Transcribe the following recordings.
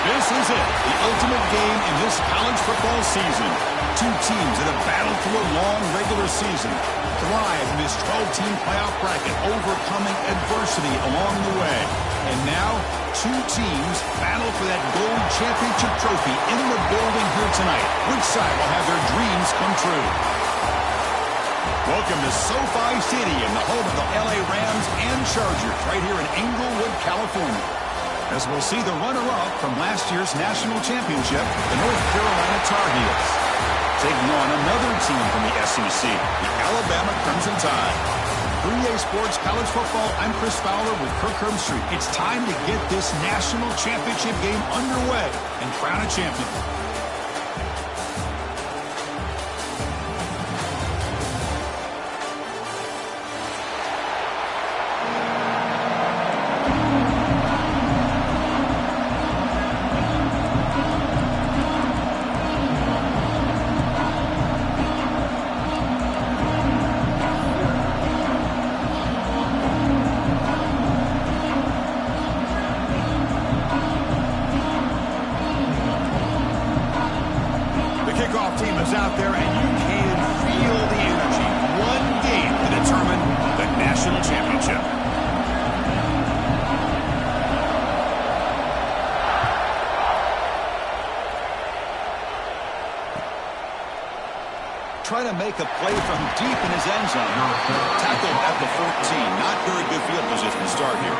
This is it, the ultimate game in this college football season. Two teams that have battled through a long regular season, thrive in this 12-team playoff bracket, overcoming adversity along the way. And now, two teams battle for that gold championship trophy in the building here tonight. Which side will have their dreams come true? Welcome to SoFi Stadium, the home of the LA Rams and Chargers, right here in Inglewood, California. As we'll see the runner-up from last year's national championship, the North Carolina Tar Heels, taking on another team from the SEC, the Alabama Crimson Tide. 3A Sports College Football, I'm Chris Fowler with Kirk Herbstreit. It's time to get this national championship game underway and crown a champion. Team is out there, and you can feel the energy. One game to determine the national championship. Trying to make a play from deep in his end zone. Tackled at the 14. Not very good field position to start here.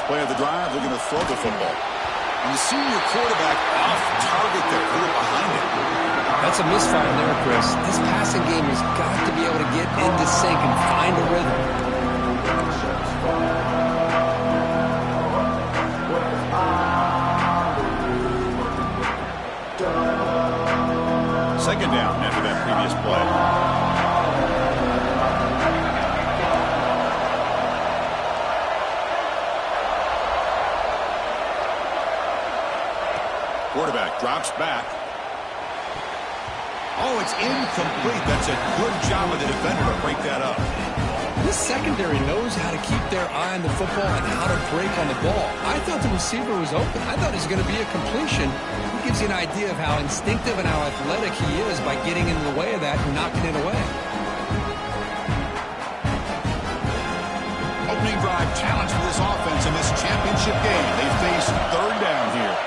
Play of the drive, they're going to throw the football. And the senior quarterback off target there, a little behind it. That's a misfire there, Chris. This passing game has got to be able to get into sync and find a rhythm. Second down after that previous play. Quarterback drops back. Oh, it's incomplete. That's a good job of the defender to break that up. This secondary knows how to keep their eye on the football and how to break on the ball. I thought the receiver was open. I thought it was going to be a completion. It gives you an idea of how instinctive and how athletic he is by getting in the way of that and knocking it away. Opening drive challenge for this offense in this championship game. They face third down here.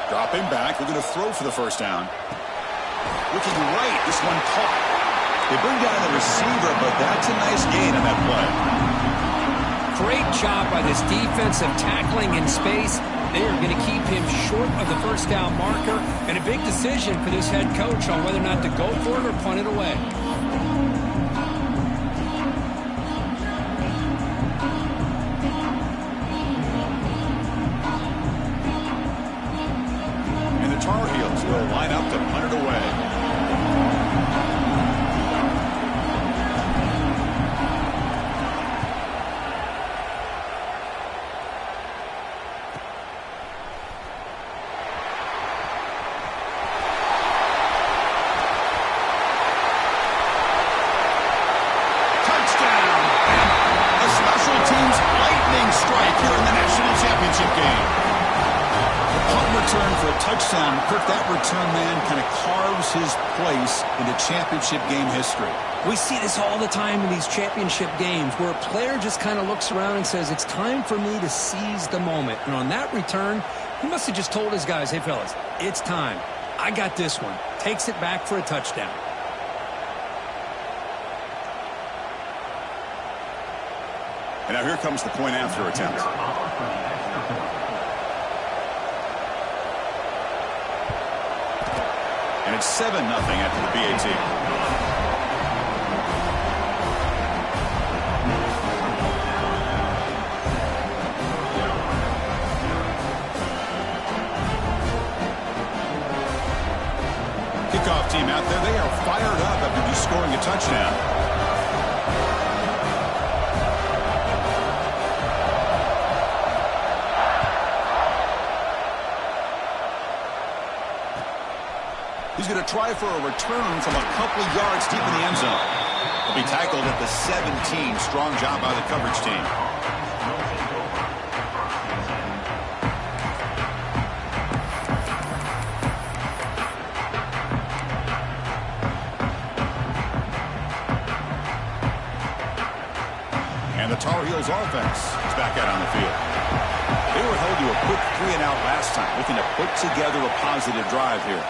Dropping back, they're going to throw for the first down. Looking right, this one caught. They bring down the receiver, but that's a nice gain on that play. Great job by this defensive tackling in space. They are going to keep him short of the first down marker, and a big decision for this head coach on whether or not to go for it or punt it away. Tar Heels will line up to punt it away. Touchdown! A special teams lightning strike here in the national championship game. Punt return for a touchdown. Kirk, that return man kind of carves his place into championship game history. We see this all the time in these championship games where a player just kind of looks around and says, it's time for me to seize the moment. And on that return, he must have just told his guys, hey, fellas, it's time. I got this one. Takes it back for a touchdown. And now here comes the point after attempt. And it's 7-0 after the BAT. a touchdown. He's going to try for a return from a couple of yards deep in the end zone. He'll be tackled at the 17. Strong job by the coverage team. And the Tar Heels offense is back out on the field. They were held to a quick 3-and-out last time, looking to put together a positive drive here.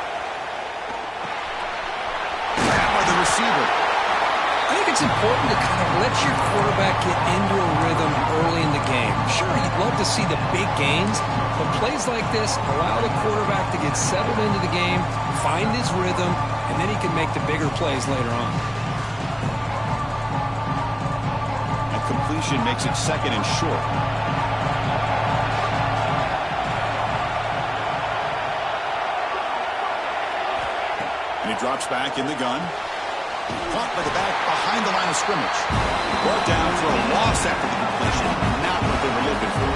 Receiver. I think it's important to kind of let your quarterback get into a rhythm early in the game. Sure, you'd love to see the big gains, but plays like this allow the quarterback to get settled into the game, find his rhythm, and then he can make the bigger plays later on. That completion makes it 2nd and short. And he drops back in the gun. Caught by the back behind the line of scrimmage. Brought down for a loss after the completion. Not what they were looking for.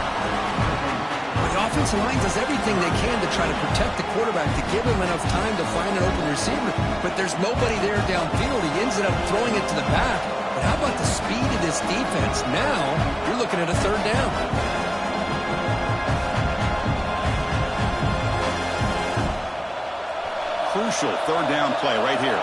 The offensive line does everything they can to try to protect the quarterback, to give him enough time to find an open receiver. But there's nobody there downfield. He ends up throwing it to the back. But how about the speed of this defense? Now you're looking at a 3rd down. Crucial 3rd down play right here.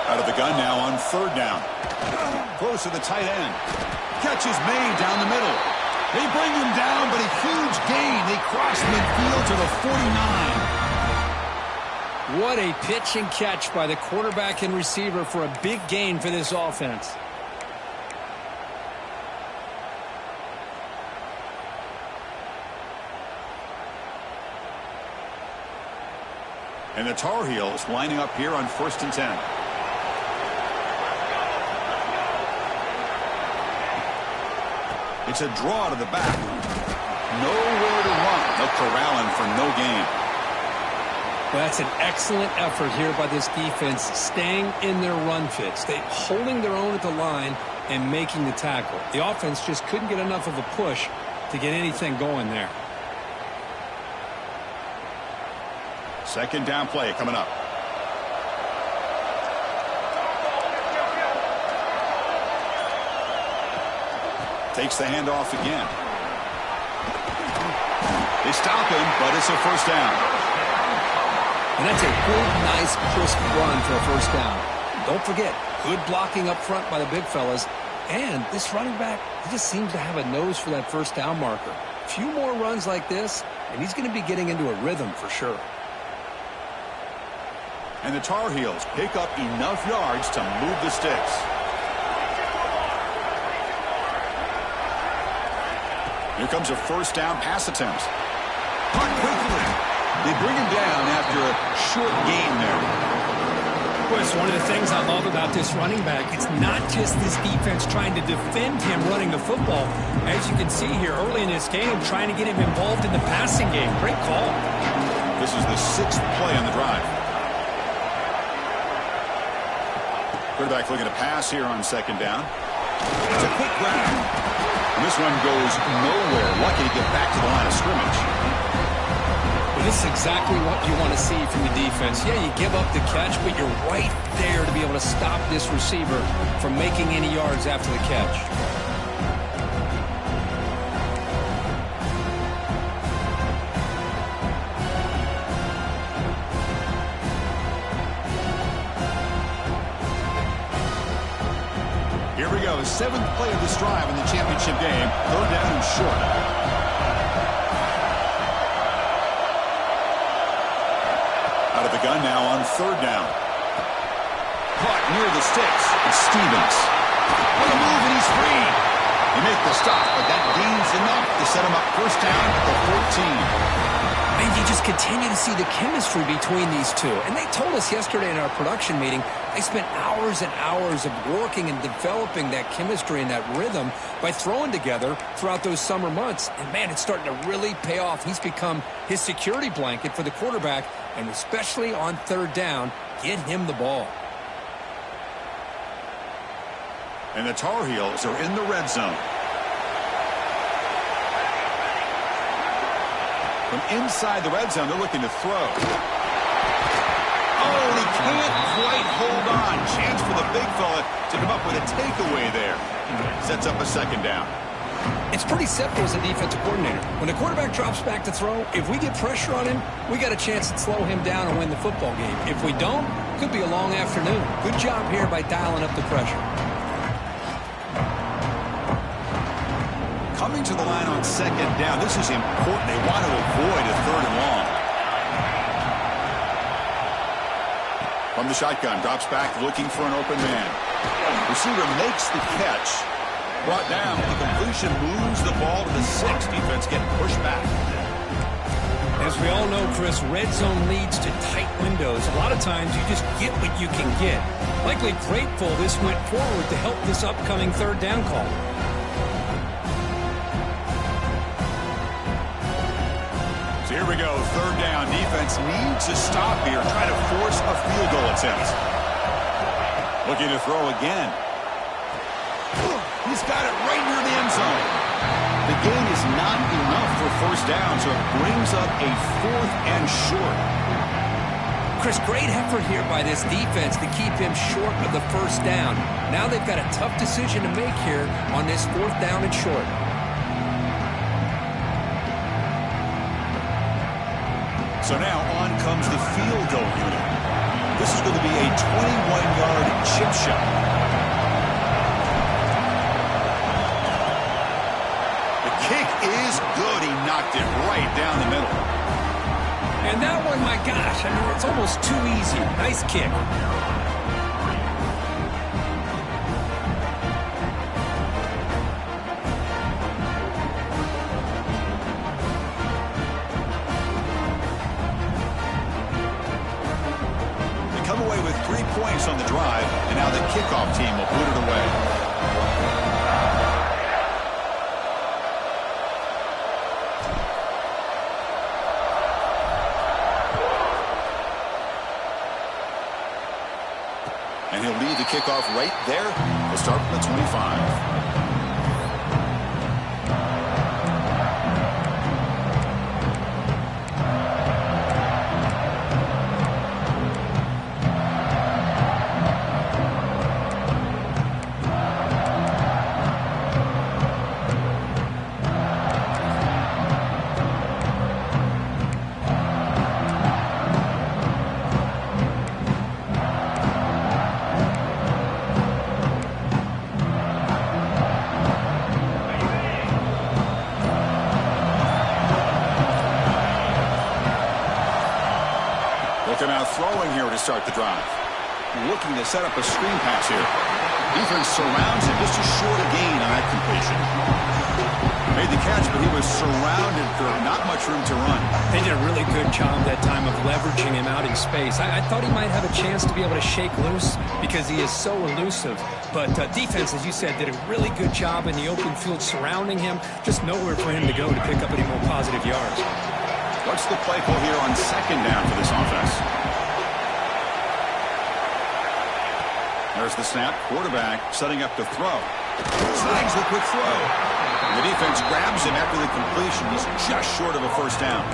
Out of the gun now on 3rd down. Close to the tight end. Catch is made down the middle. They bring him down, but a huge gain. They cross midfield to the 49. What a pitch and catch by the quarterback and receiver for a big gain for this offense. And the Tar Heels lining up here on 1st and 10. It's a draw to the back. Nowhere to run. They'll corral him for no gain. Well, that's an excellent effort here by this defense, staying in their run fits. They holding their own at the line and making the tackle. The offense just couldn't get enough of a push to get anything going there. 2nd down play coming up. Takes the handoff again. They stop him, but it's a 1st down. And that's a good, nice, crisp run for a 1st down. Don't forget, good blocking up front by the big fellas. And this running back, he just seems to have a nose for that 1st down marker. A few more runs like this, and he's going to be getting into a rhythm for sure. And the Tar Heels pick up enough yards to move the sticks. Here comes a 1st down pass attempt. Caught quickly. They bring him down after a short gain there. Boy, it's one of the things I love about this running back. It's not just this defense trying to defend him running the football. As you can see here early in this game, trying to get him involved in the passing game. Great call. This is the 6th play on the drive. Quarterback looking to pass here on 2nd down. It's a quick grab. And this one goes nowhere. Lucky to get back to the line of scrimmage. Well, this is exactly what you want to see from the defense. Yeah, you give up the catch, but you're right there to be able to stop this receiver from making any yards after the catch. Here we go, the 7th play of this drive in the championship game. 3rd down and short. Out of the gun now on 3rd down. Caught near the sticks. It's Stevens. On the move, and he's free. They make the stop, but that gains enough to set him up 1st down at the 14. And you just continue to see the chemistry between these two. And they told us yesterday in our production meeting, they spent hours and hours of working and developing that chemistry and that rhythm by throwing together throughout those summer months. And, man, it's starting to really pay off. He's become his security blanket for the quarterback, and especially on third down, get him the ball. And the Tar Heels are in the red zone. From inside the red zone, they're looking to throw. Oh, and he can't quite hold on. Chance for the big fella to come up with a takeaway there. Sets up a second down. It's pretty simple as a defensive coordinator. When the quarterback drops back to throw, if we get pressure on him, we got a chance to slow him down and win the football game. If we don't, it could be a long afternoon. Good job here by dialing up the pressure. Coming to the line on second down. This is important. They want to avoid a third and long. From the shotgun, drops back looking for an open man. Receiver makes the catch. Brought down. The completion moves the ball to the 6. Defense getting pushed back. As we all know, Chris, red zone leads to tight windows. A lot of times you just get what you can get. Likely grateful this went forward to help this upcoming third down call. So here we go. Third down. Defense needs to stop here. Try to force a field goal attempt. Looking to throw again. He's got it right near the end zone. The gain is not enough for first down, so it brings up a 4th and short. Chris, great effort here by this defense to keep him short of the first down. Now they've got a tough decision to make here on this 4th down and short. So now on comes the field goal unit. This is going to be a 21-yard chip shot. Kick is good. He knocked it right down the middle. And that one, my gosh, I mean, it's almost too easy. Nice kick. They come away with 3 points on the drive, and now the kickoff team will put it away. And he'll lead the kickoff right there. We'll start from the 25. Out throwing here to start the drive. Looking to set up a screen pass here. Defense surrounds him, just a short a gain on that completion. Made the catch, but he was surrounded for not much room to run. They did a really good job that time of leveraging him out in space. I thought he might have a chance to be able to shake loose because he is so elusive. But defense, as you said, did a really good job in the open field surrounding him. Just nowhere for him to go to pick up any more positive yards. What's the play call here on second down for this offense? There's the snap. Quarterback setting up to throw. Snags the quick throw. The defense grabs him after the completion. He's just short of a first down.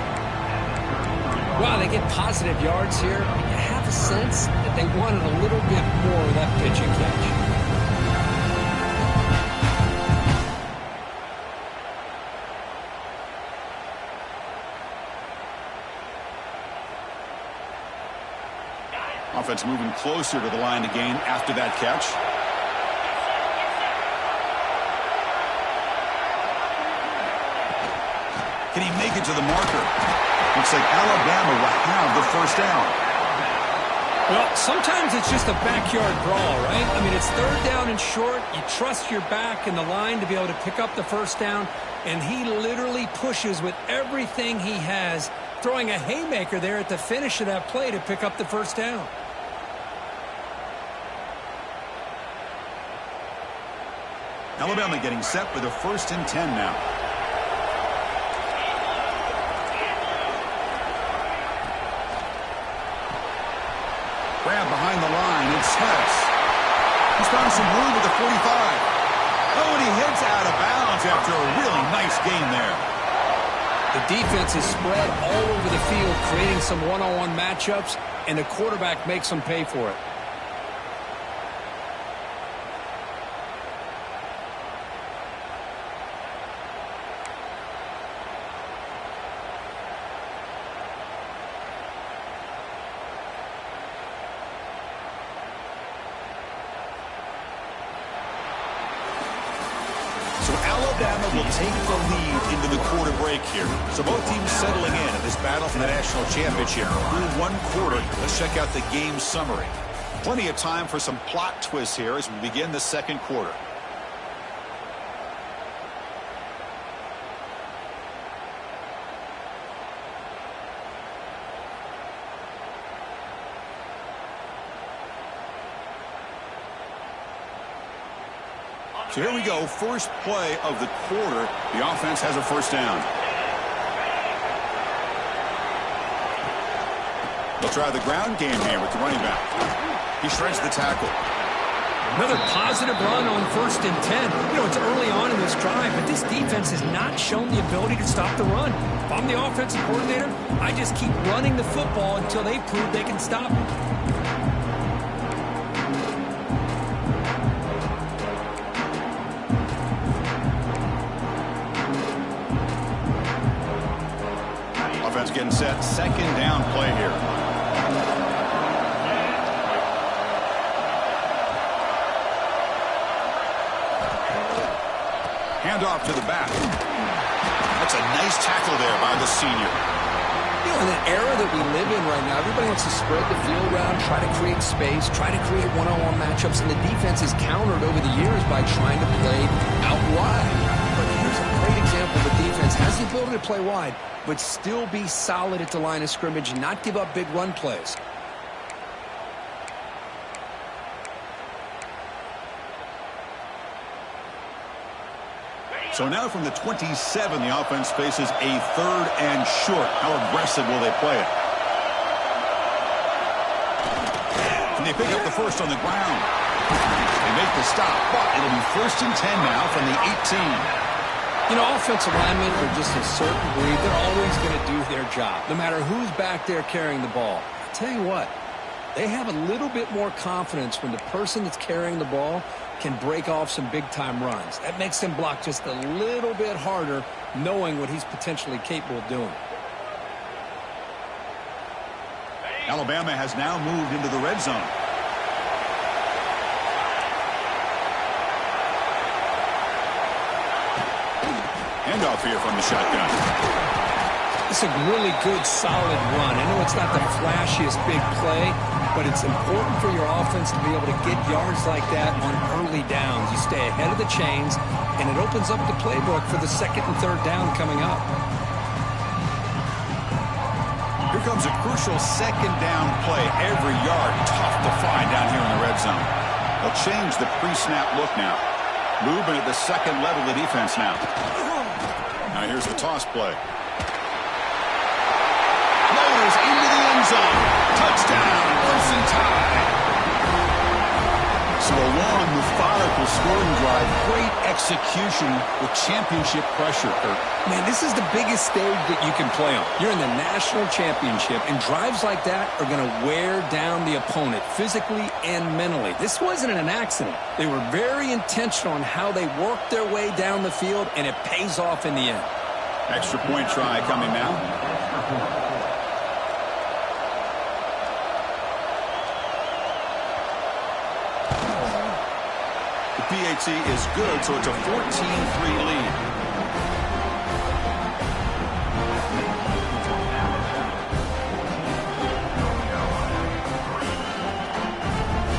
Wow, they get positive yards here. You have a sense that they wanted a little bit more of that pitch and catch. Offense moving closer to the line to gain after that catch. Can he make it to the marker? Looks like Alabama will have the first down. Well, sometimes it's just a backyard brawl, right? I mean, it's third down and short. You trust your back in the line to be able to pick up the first down, and he literally pushes with everything he has throwing a haymaker there at the finish of that play to pick up the first down. Alabama getting set for the 1st and 10 now. Grab behind the line. It's Smith. He's found some room at the 45. Oh, and he heads out of bounds after a really nice game there. The defense is spread all over the field, creating some one-on-one matchups, and the quarterback makes them pay for it. So Alabama will take the lead into the quarter break here. So both teams settling in this battle for the national championship. Through one quarter, let's check out the game summary. Plenty of time for some plot twists here as we begin the second quarter. So here we go, first play of the quarter. The offense has a first down. They'll try the ground game here with the running back. He shreds the tackle. Another positive run on 1st and 10. You know, it's early on in this drive, but this defense has not shown the ability to stop the run. If I'm the offensive coordinator, I just keep running the football until they prove they can stop it. Offense getting set, second down play here. Handoff to the back. That's a nice tackle there by the senior. You know, in the era that we live in right now, everybody wants to spread the field around, try to create space, try to create one-on-one matchups, and the defense is countered over the years by trying to play out wide. But here's a great example. The defense has the ability to play wide, but still be solid at the line of scrimmage and not give up big run plays. So now from the 27, the offense faces a 3rd and short. How aggressive will they play it? Can they pick up the first on the ground? They make the stop, but it'll be 1st and 10 now from the 18. You know, offensive linemen are just a certain breed. They're always going to do their job, no matter who's back there carrying the ball. I'll tell you what, they have a little bit more confidence when the person that's carrying the ball can break off some big-time runs. That makes them block just a little bit harder, knowing what he's potentially capable of doing. Alabama has now moved into the red zone. Handoff here from the shotgun. It's a really good, solid run. I know it's not the flashiest big play, but it's important for your offense to be able to get yards like that on early downs. You stay ahead of the chains, and it opens up the playbook for the 2nd and 3rd down coming up. Here comes a crucial 2nd down play. Every yard tough to find down here in the red zone. They'll change the pre-snap look now. Moving at the 2nd level of the defense now. Now here's the toss play. Loaders into the end zone. Touchdown, Clemson Tide. So a long, methodical scoring drive. Great execution with championship pressure, Kurt. Man, this is the biggest stage that you can play on. You're in the national championship, and drives like that are going to wear down the opponent physically and mentally. This wasn't an accident. They were very intentional on how they worked their way down the field, and it pays off in the end. Extra point try coming now. The PAT is good, so it's a 14-3 lead.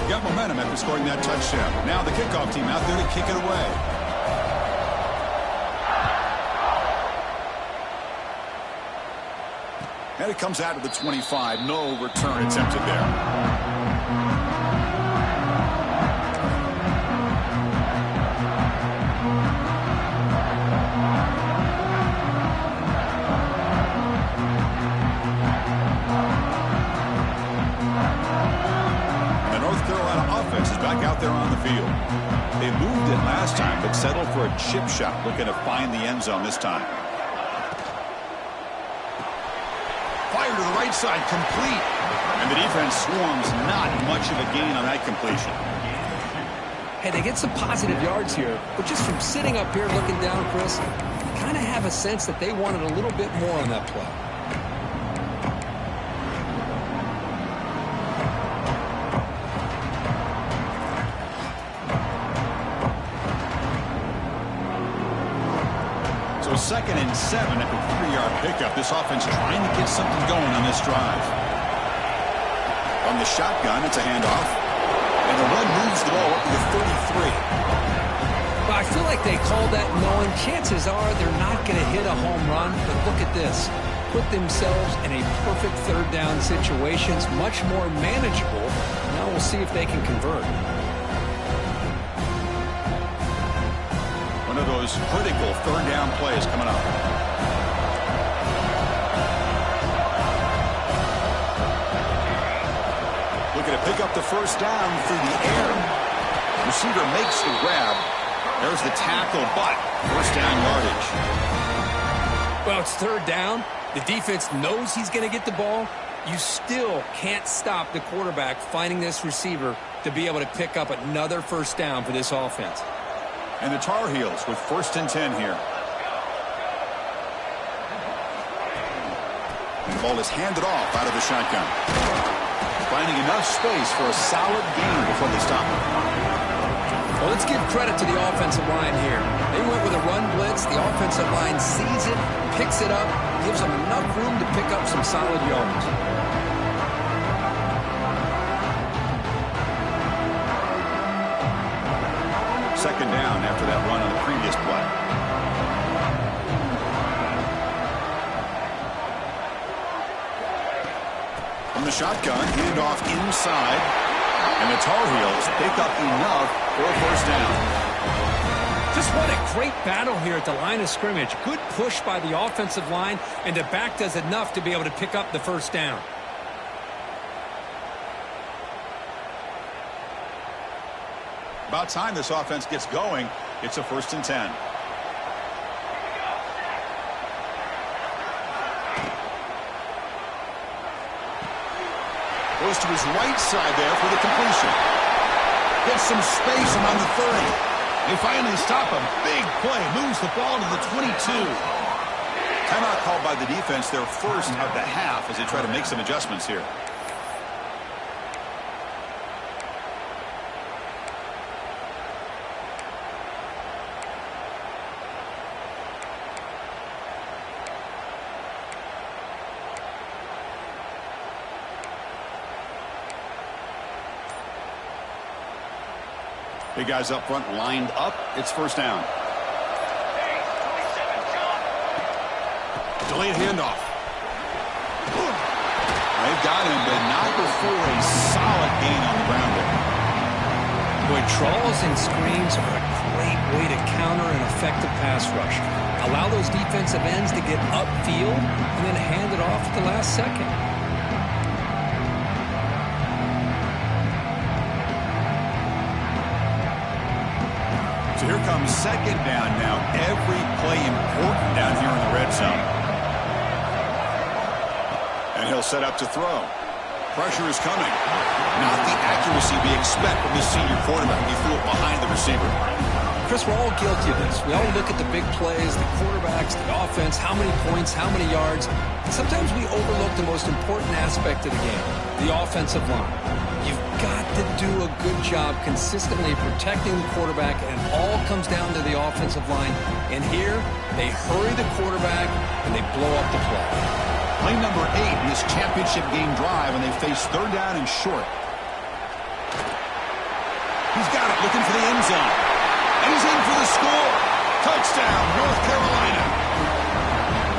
Got momentum after scoring that touchdown. Now the kickoff team out there to kick it away. And it comes out to the 25. No return attempted there. Back out there on the field. They moved it last time, but settled for a chip shot, looking to find the end zone this time. Fire to the right side, complete. And the defense swarms, not much of a gain on that completion. Hey, they get some positive yards here, but just from sitting up here looking down, Chris, I kind of have a sense that they wanted a little bit more on that play. So 2nd and 7 at the 3-yard pickup. This offense trying to get something going on this drive. From the shotgun, it's a handoff. And the run moves the ball up to the 33. Well, I feel like they called that knowing chances are they're not going to hit a home run. But look at this. Put themselves in a perfect 3rd down situation. It's much more manageable. Now we'll see if they can convert. One of those critical 3rd down plays coming up. Looking to pick up the 1st down through the air. Receiver makes the grab. There's the tackle, but 1st down yardage. Well, it's 3rd down. The defense knows he's going to get the ball. You still can't stop the quarterback finding this receiver to be able to pick up another 1st down for this offense. And the Tar Heels with 1st and 10 here. The ball is handed off out of the shotgun. Finding enough space for a solid gain before they stop it. Well, let's give credit to the offensive line here. They went with a run blitz. The offensive line sees it, picks it up, gives them enough room to pick up some solid yards. 2nd down after that run on the previous play. From the shotgun, handoff inside. And the Tar Heels pick up enough for a 1st down. Just what a great battle here at the line of scrimmage. Good push by the offensive line, and the back does enough to be able to pick up the 1st down. About time this offense gets going. It's a 1st and 10. Goes to his right side there for the completion. Gets some space around the 30. They finally stop him. Big play. Moves the ball to the 22. Timeout called by the defense, their 1st of the half as they try to make some adjustments here. Big guys up front lined up. It's 1st down. Delayed handoff. They've got him, but not before a solid gain on the ground there. Boy, trawls and screens are a great way to counter an effective pass rush. Allow those defensive ends to get upfield and then hand it off at the last second. So here comes 2nd down now. Every play important down here in the red zone. And he'll set up to throw. Pressure is coming. Not the accuracy we expect from this senior quarterback. He threw it behind the receiver. Chris, we're all guilty of this. We all look at the big plays, the quarterbacks, the offense, how many points, how many yards. And sometimes we overlook the most important aspect of the game, the offensive line. You've got to do a good job consistently protecting the quarterback, and it all comes down to the offensive line. And here, they hurry the quarterback, and they blow up the play. Play number 8 in this championship game drive, and they face 3rd down and short. He's got it, looking for the end zone. And he's in for the score. Touchdown, North Carolina.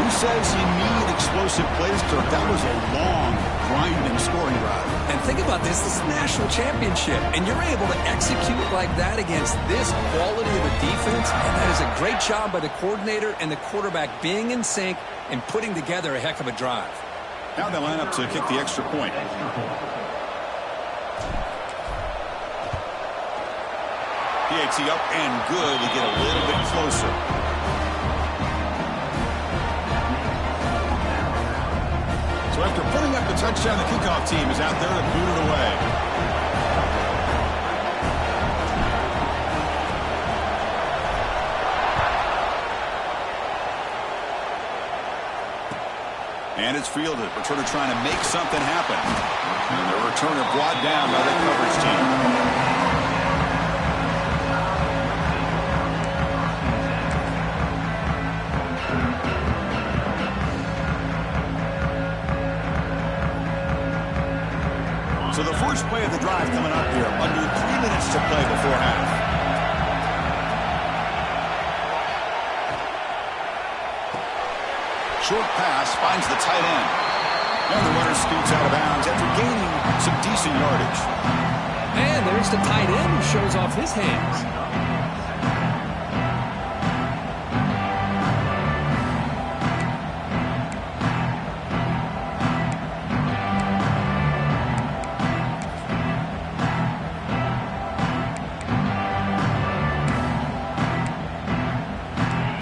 Who says you need explosive plays, Kirk. That was a long, grinding scoring drive. And think about this. This is a national championship, and you're able to execute like that against this quality of a defense. And that is a great job by the coordinator and the quarterback being in sync and putting together a heck of a drive. Now they line up to kick the extra point. PAT up and good. We get a little bit closer. So after putting up the touchdown, the kickoff team is out there to boot it away. And it's fielded. Returner trying to make something happen. And the returner brought down by the coverage team. So the first play of the drive coming up here. Under 3 minutes to play before half. Short pass finds the tight end. And the runner scoots out of bounds after gaining some decent yardage. And there's the tight end who shows off his hands.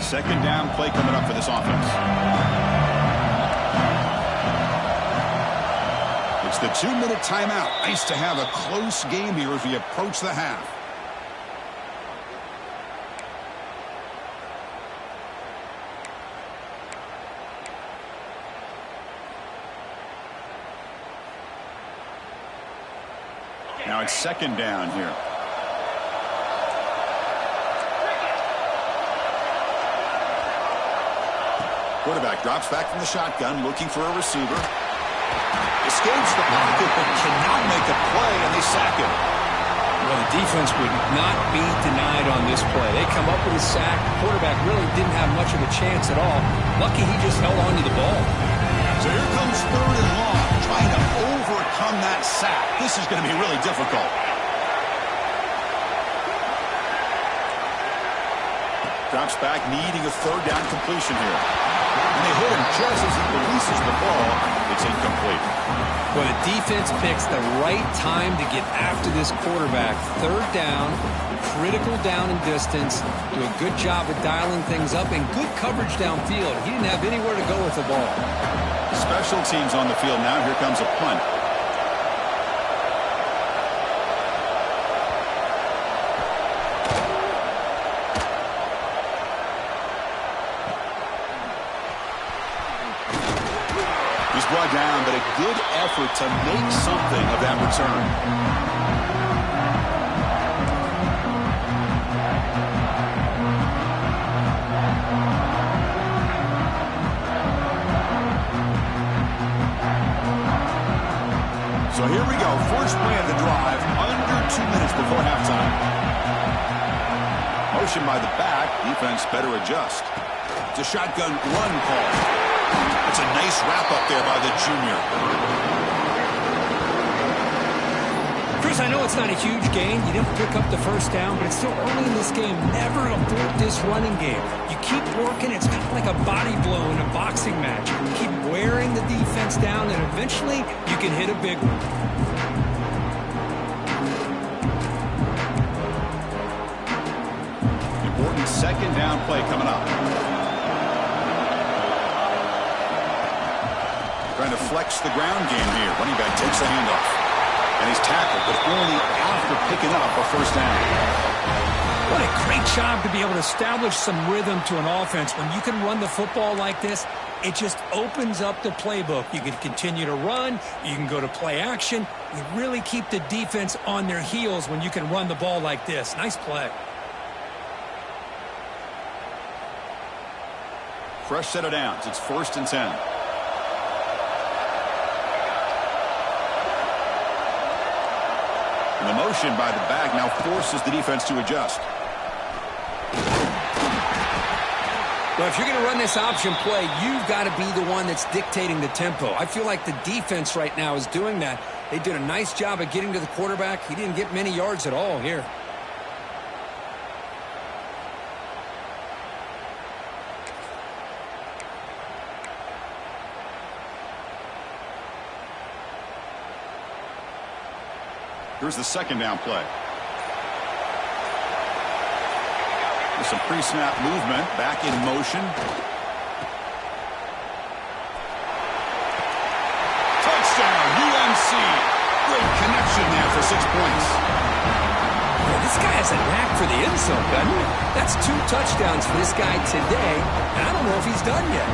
Second down play coming up for this offense. It's the 2-minute timeout. Nice to have a close game here as we approach the half. Now it's second down here. Quarterback drops back from the shotgun, looking for a receiver. Escapes the pocket, but cannot make a play, and they sack him. Well, the defense would not be denied on this play. They come up with a sack. The quarterback really didn't have much of a chance at all. Lucky he just held on to the ball. So here comes third and long, trying to overcome that sack. This is going to be really difficult. Drops back, needing a third down completion here. And they hit him just as he releases the ball. It's incomplete. Well, the defense picks the right time to get after this quarterback. Third down, critical down and distance. Do a good job of dialing things up and good coverage downfield. He didn't have anywhere to go with the ball. Special teams on the field now. Here comes a punt. Brought down, but a good effort to make something of that return. So here we go. First play of the drive, under 2 minutes before halftime. Motion by the back. Defense better adjust. It's a shotgun run call. It's a nice wrap-up there by the junior. Chris, I know it's not a huge gain. You didn't pick up the first down, but it's still early in this game. Never abort this running game. You keep working. It's kind of like a body blow in a boxing match. You keep wearing the defense down, and eventually you can hit a big one. Important second down play coming up. Trying to flex the ground game here. Running back takes the handoff. And he's tackled, but only after picking up a first down. What a great job to be able to establish some rhythm to an offense. When you can run the football like this, it just opens up the playbook. You can continue to run. You can go to play action. You really keep the defense on their heels when you can run the ball like this. Nice play. Fresh set of downs. It's 1st and 10. And the motion by the back now forces the defense to adjust. Well, if you're going to run this option play, you've got to be the one that's dictating the tempo. I feel like the defense right now is doing that. They did a nice job of getting to the quarterback. He didn't get many yards at all here. Here's the second down play. With some pre-snap movement, back in motion. Touchdown, UNC. Great connection there for 6 points. Well, this guy has a knack for the end zone, doesn't he? That's 2 touchdowns for this guy today, and I don't know if he's done yet.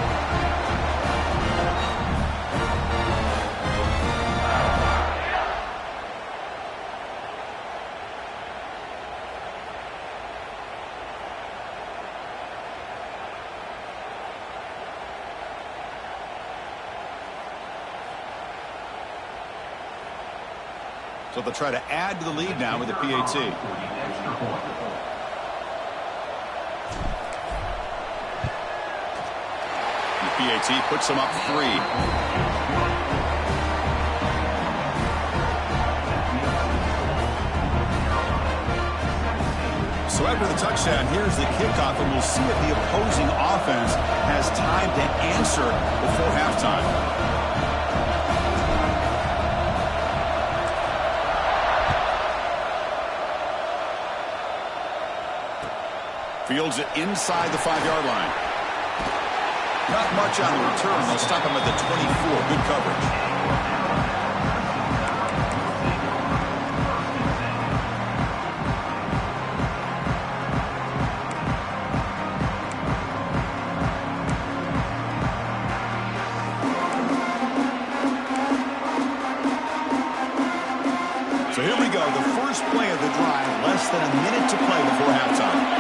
So they'll try to add to the lead now with the PAT. The PAT puts them up 3. So after the touchdown, here's the kickoff, and we'll see if the opposing offense has time to answer before halftime. Fields it inside the 5-yard line. Not much on the return. They'll stop him at the 24. Good coverage. So here we go. The first play of the drive. Less than a minute to play before halftime.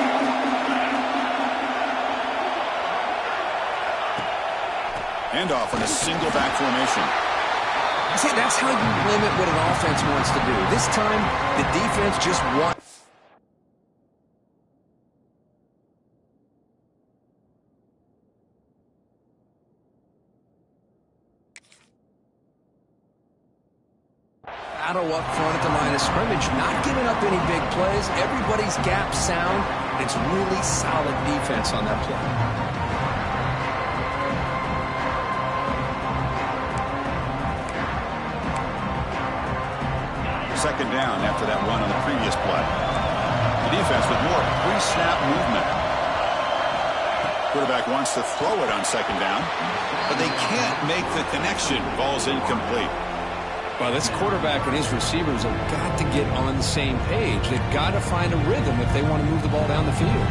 Handoff in a single back formation. See, that's how you limit what an offense wants to do. This time, the defense just wants. Battle up front at the line of scrimmage, not giving up any big plays. Everybody's gap sound. It's really solid defense on that play. Second down after that run on the previous play. The defense with more pre-snap movement. Quarterback wants to throw it on second down, but they can't make the connection. Ball's incomplete. Well, this quarterback and his receivers have got to get on the same page. They've got to find a rhythm if they want to move the ball down the field.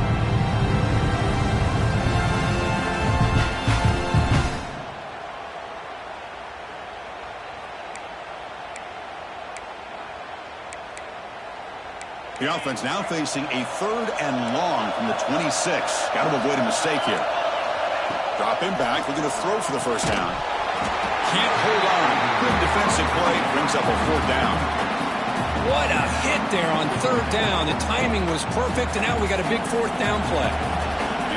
The offense now facing a 3rd and long from the 26. Got to avoid a mistake here. Drop him back. We're going to throw for the first down. Can't hold on. Good defensive play. Brings up a 4th down. What a hit there on 3rd down. The timing was perfect, and now we got a big 4th down play.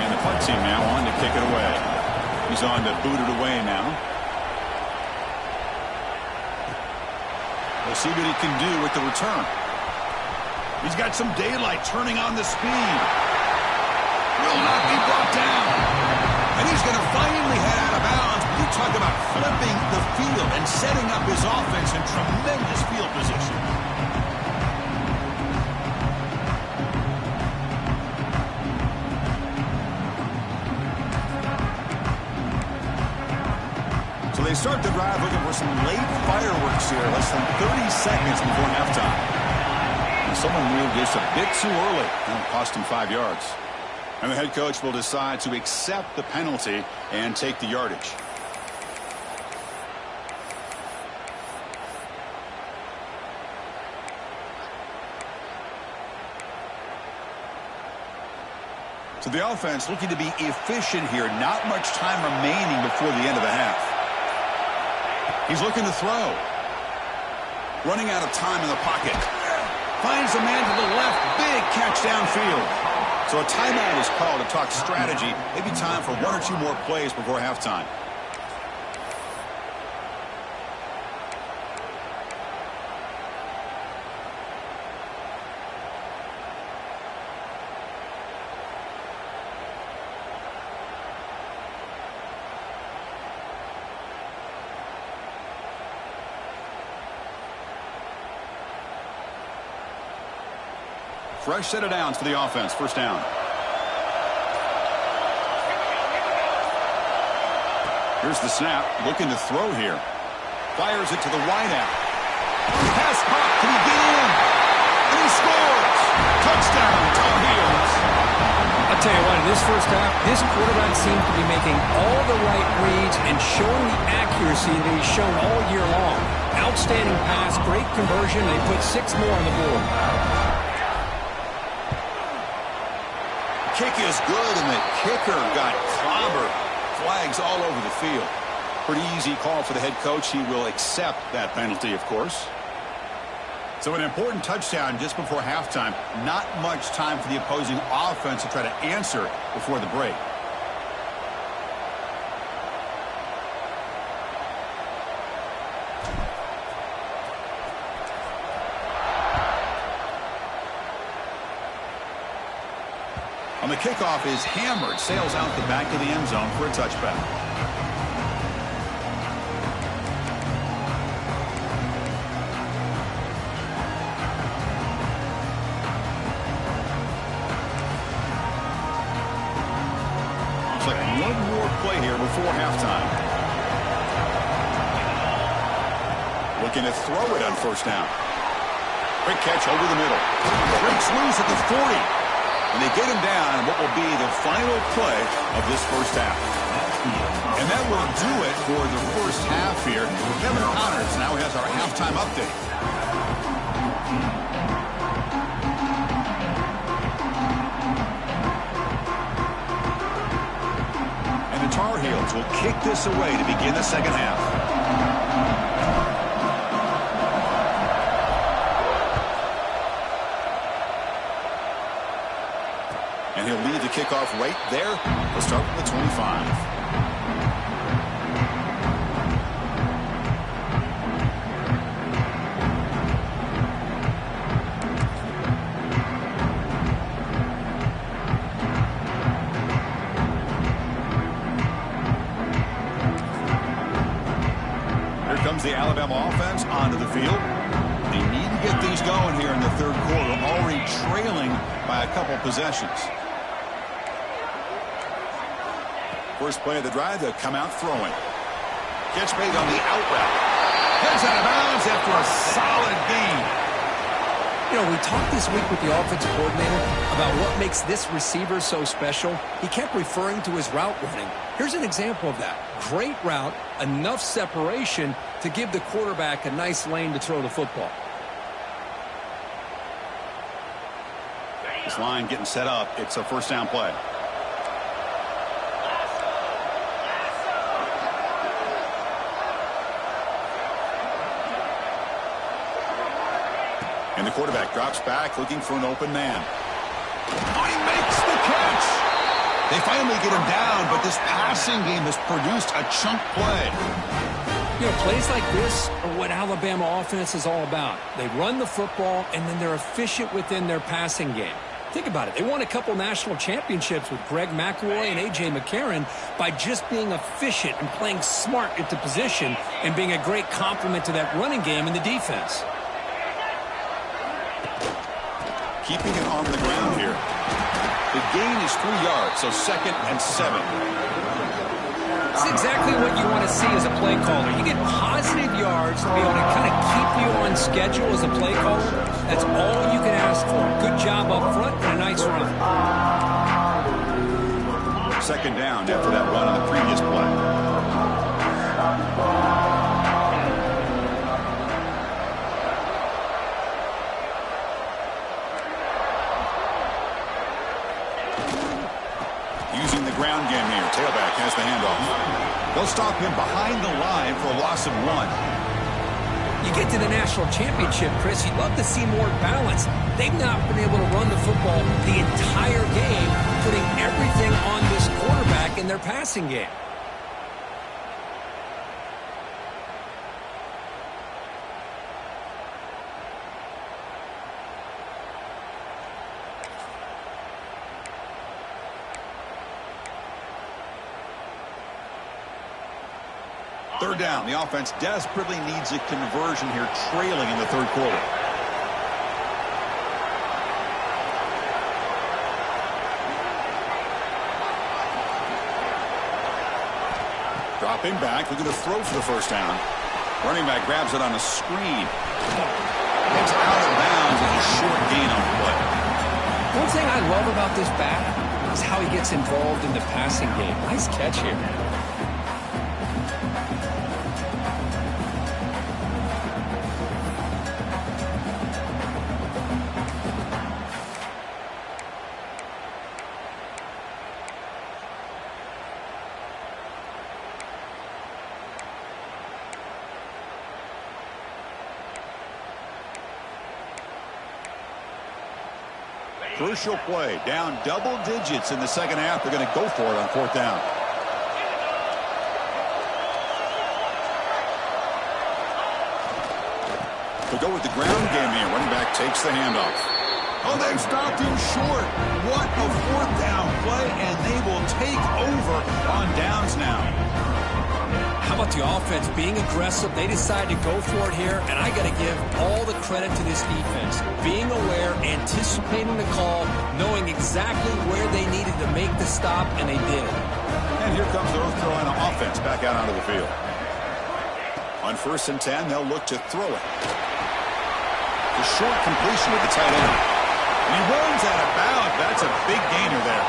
And the punt team now on to kick it away. He's on to boot it away now. We'll see what he can do with the return. He's got some daylight turning on the speed. Will not be brought down. And he's going to finally head out of bounds. You talk about flipping the field and setting up his offense in tremendous field position. So they start the drive looking for some late fireworks here. Less than 30 seconds before halftime. Someone moved this a bit too early. It'll cost him 5 yards. And the head coach will decide to accept the penalty and take the yardage. So the offense looking to be efficient here. Not much time remaining before the end of the half. He's looking to throw. Running out of time in the pocket. Finds a man to the left. Big catch downfield. So a timeout is called to talk strategy. Maybe time for one or two more plays before halftime. Fresh set of downs for the offense. First down. Here's the snap. Looking to throw here. Fires it to the wideout. Pass caught. Can he get in? And he scores. Touchdown, Tar Heels. I'll tell you what, in this first half, this quarterback seems to be making all the right reads and showing the accuracy that he's shown all year long. Outstanding pass, great conversion. They put 6 more on the board. Kick is good, and the kicker got clobbered. Flags all over the field. Pretty easy call for the head coach. He will accept that penalty, of course. So an important touchdown just before halftime. Not much time for the opposing offense to try to answer before the break. On the kickoff is hammered, sails out the back of the end zone for a touchback. Looks like one more play here before halftime. Looking to throw it on first down. Quick catch over the middle. Breaks loose at the 40. And they get him down in what will be the final play of this first half. And that will do it for the first half here. Kevin Connors now has our halftime update. And the Tar Heels will kick this away to begin the second half. And he'll lead the kickoff right there. We'll start from the 25. Here comes the Alabama offense onto the field. They need to get these going here in the third quarter, already trailing by a couple possessions. First play of the drive, they'll come out throwing. Catch made on the out route. Heads out of bounds after a solid gain. You know, we talked this week with the offensive coordinator about what makes this receiver so special. He kept referring to his route running. Here's an example of that. Great route, enough separation to give the quarterback a nice lane to throw the football. This line getting set up. It's a first down play. And the quarterback drops back, looking for an open man. Oh, he makes the catch. They finally get him down, but this passing game has produced a chunk play. You know, plays like this are what Alabama offense is all about. They run the football, and then they're efficient within their passing game. Think about it. They won a couple national championships with Greg McElroy and A.J. McCarron by just being efficient and playing smart at the position and being a great complement to that running game in the defense. Keeping it on the ground here. The gain is 3 yards, so 2nd and 7. It's exactly what you want to see as a play caller. You get positive yards to be able to kind of keep you on schedule as a play caller. That's all you can ask for. Good job up front and a nice run. 2nd down after that run on the previous play. Using the ground game here. Tailback has the handoff. They'll stop him behind the line for a loss of 1. You get to the national championship, Chris, you'd love to see more balance. They've not been able to run the football the entire game, putting everything on this quarterback in their passing game. Third down. The offense desperately needs a conversion here, trailing in the third quarter. Dropping back, looking to throw for the first down. Running back grabs it on a screen. It's out of bounds with a short gain on the play. One thing I love about this back is how he gets involved in the passing game. Nice catch here. Crucial play. Down double digits in the second half. They're going to go for it on fourth down. They'll go with the ground game here. Running back takes the handoff. Oh, they've stopped him short. What a fourth down play, and they will take over on downs now. How about the offense being aggressive? They decide to go for it here, and I got to give all the credit to this defense. Being aware, anticipating the call, knowing exactly where they needed to make the stop, and they did. And here comes the North Carolina offense back out onto the field. On 1st and 10, they'll look to throw it. The short completion with the tight end. And he runs out of bounds. That's a big gainer there.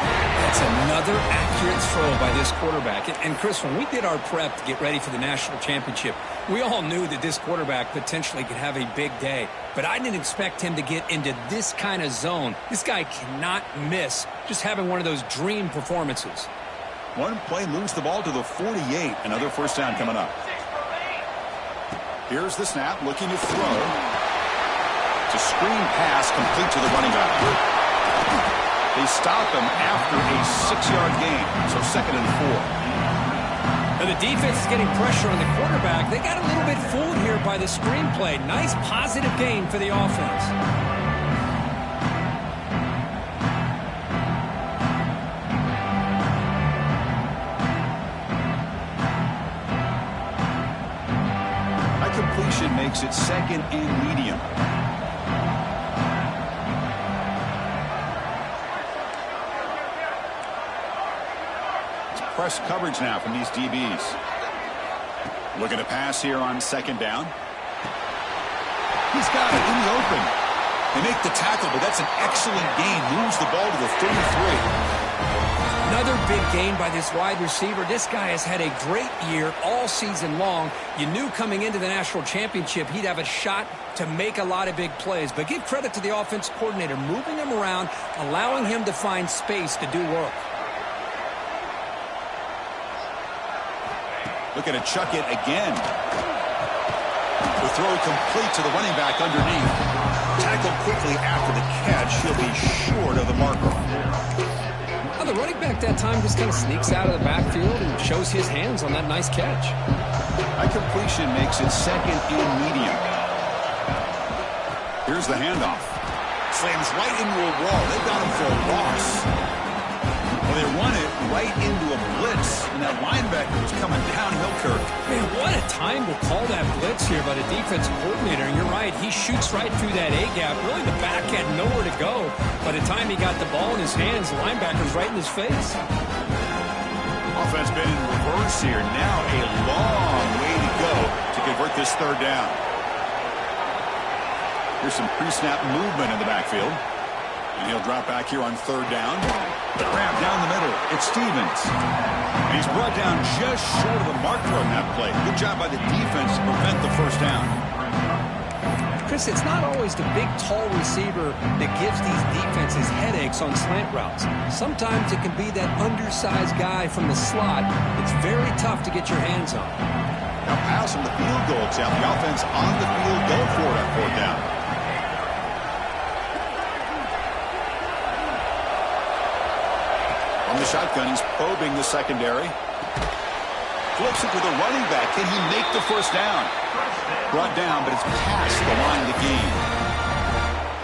That's another accurate throw by this quarterback. And Chris, when we did our prep to get ready for the national championship, we all knew that this quarterback potentially could have a big day. But I didn't expect him to get into this kind of zone. This guy cannot miss just having one of those dream performances. One play moves the ball to the 48. Another first down coming up. Here's the snap, looking to throw. It's a screen pass complete to the running back. They stop him after a 6-yard gain, so 2nd and 4. Now the defense is getting pressure on the quarterback. They got a little bit fooled here by the screenplay. Nice positive gain for the offense. That completion makes it 2nd and medium. Press coverage now from these DBs. Looking to pass here on 2nd down. He's got it in the open. They make the tackle, but that's an excellent gain. Moves the ball to the 33. Another big gain by this wide receiver. This guy has had a great year all season long. You knew coming into the national championship he'd have a shot to make a lot of big plays. But give credit to the offense coordinator, moving him around, allowing him to find space to do work. Looking to chuck it again. The throw complete to the running back underneath. Tackled quickly after the catch. He'll be short of the marker. Well, the running back that time just kind of sneaks out of the backfield and shows his hands on that nice catch. That completion makes it 2nd and medium. Here's the handoff. Slams right into a wall. They've got him for a loss. Well, they run it right into a blitz, and that linebacker was coming downhill, Kirk. Man, what a time to call that blitz here by the defensive coordinator. And you're right, he shoots right through that A-gap. Really, the back had nowhere to go. By the time he got the ball in his hands, the linebacker's right in his face. Offense been in reverse here. Now a long way to go to convert this 3rd down. Here's some pre-snap movement in the backfield. And he'll drop back here on 3rd down. The grab down the middle. It's Stevens. And he's brought down just short of the marker on that play. Good job by the defense to prevent the first down. Chris, it's not always the big, tall receiver that gives these defenses headaches on slant routes. Sometimes it can be that undersized guy from the slot that's very tough to get your hands on. Now pass from the field goal attempt. The offense on the field going for it on 4th down. From the shotgun, he's probing the secondary. Flips it to the running back. Can he make the first down? Brought down, but it's past the line of the game.